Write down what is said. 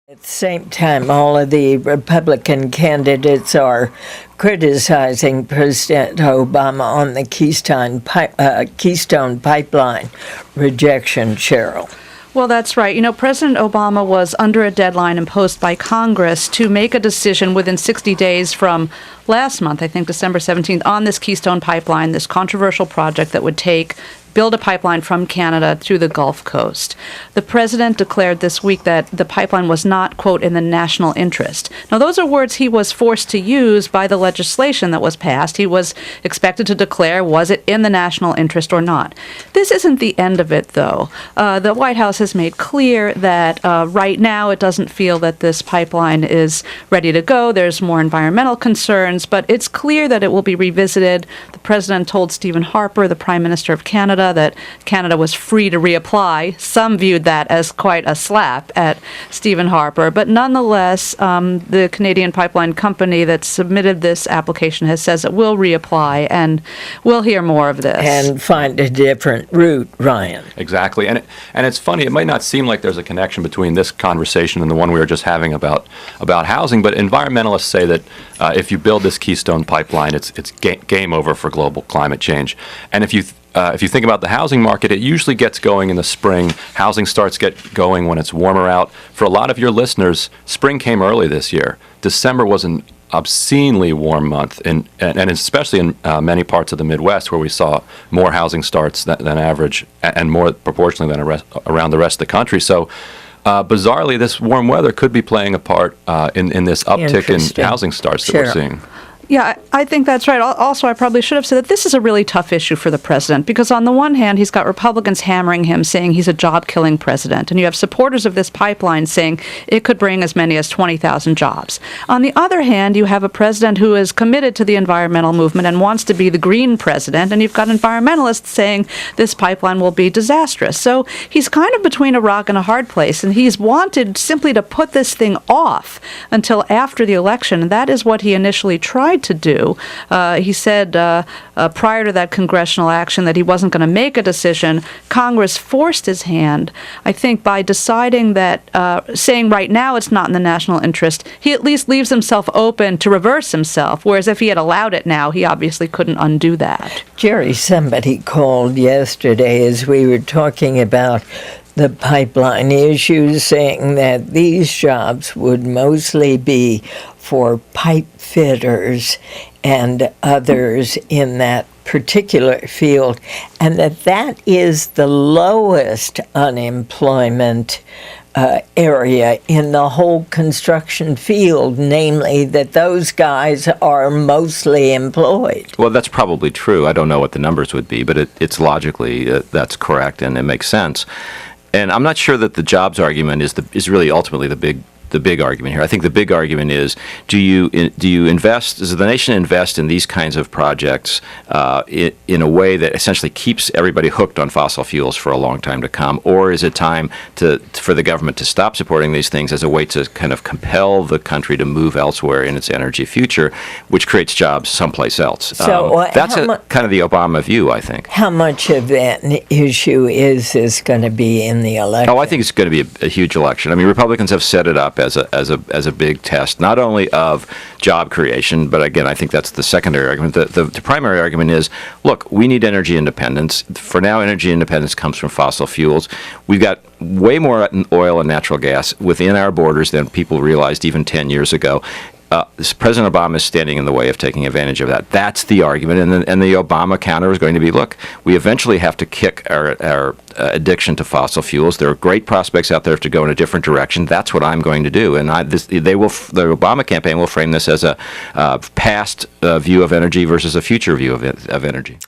At the same time, all of the Republican candidates are criticizing President Obama on the Keystone Pipeline rejection, Sheryl. Well, that's right. President Obama was under a deadline imposed by Congress to make a decision within 60 days from last month, I think December 17th, on this Keystone Pipeline, this controversial project that would build a pipeline from Canada to the Gulf Coast. The president declared this week that the pipeline was not, quote, in the national interest. Now, those are words he was forced to use by the legislation that was passed. He was expected to declare, was it in the national interest or not? This isn't the end of it, though. The White House has made clear that right now it doesn't feel that this pipeline is ready to go. There's more environmental concerns, but it's clear that it will be revisited. The president told Stephen Harper, the Prime Minister of Canada, that Canada was free to reapply. Some viewed that as quite a slap at Stephen Harper, but nonetheless, the Canadian pipeline company that submitted this application says it will reapply, and we'll hear more of this. And find a different route, Ryan. Exactly. And it's funny, it might not seem like there's a connection between this conversation and the one we were just having about housing, but environmentalists say that if you build this Keystone Pipeline, it's game over for global climate change. And if you think about the housing market, it usually gets going in the spring. Housing starts get going when it's warmer out. For a lot of your listeners, spring came early this year. December was an obscenely warm month, and especially in many parts of the Midwest, where we saw more housing starts than average, and more proportionally than around the rest of the country. So bizarrely, this warm weather could be playing a part in this uptick in housing starts that we're seeing. Yeah, I think that's right. Also, I probably should have said that this is a really tough issue for the president, because on the one hand, he's got Republicans hammering him, saying he's a job-killing president, and you have supporters of this pipeline saying it could bring as many as 20,000 jobs. On the other hand, you have a president who is committed to the environmental movement and wants to be the green president, and you've got environmentalists saying this pipeline will be disastrous. So he's kind of between a rock and a hard place, and he's wanted simply to put this thing off until after the election, and that is what he initially tried to do. He said prior to that congressional action that he wasn't going to make a decision. Congress forced his hand, I think, by deciding that, saying right now it's not in the national interest, he at least leaves himself open to reverse himself, whereas if he had allowed it now, he obviously couldn't undo that. Jerry, somebody called yesterday as we were talking about the pipeline issues, saying that these jobs would mostly be for pipe fitters and others in that particular field, and that is the lowest unemployment area in the whole construction field, namely that those guys are mostly employed. Well, that's probably true. I don't know what the numbers would be, but it's logically that's correct, and it makes sense. And I'm not sure that the jobs argument is really ultimately the big argument here. I think the big argument is, do you invest, does the nation invest in these kinds of projects in a way that essentially keeps everybody hooked on fossil fuels for a long time to come, or is it time for the government to stop supporting these things as a way to kind of compel the country to move elsewhere in its energy future, which creates jobs someplace else? So that's kind of the Obama view, I think. How much of that issue is going to be in the election? Oh, I think it's going to be a huge election. I mean, Republicans have set it up as a big test, not only of job creation, but again, I think that's the secondary argument. The primary argument is, look, we need energy independence. For now, energy independence comes from fossil fuels. We've got way more oil and natural gas within our borders than people realized even 10 years ago. President Obama is standing in the way of taking advantage of that. That's the argument, and the Obama counter is going to be, look, we eventually have to kick our addiction to fossil fuels. There are great prospects out there to go in a different direction. That's what I'm going to do, and the Obama campaign will frame this as a past view of energy versus a future view of energy.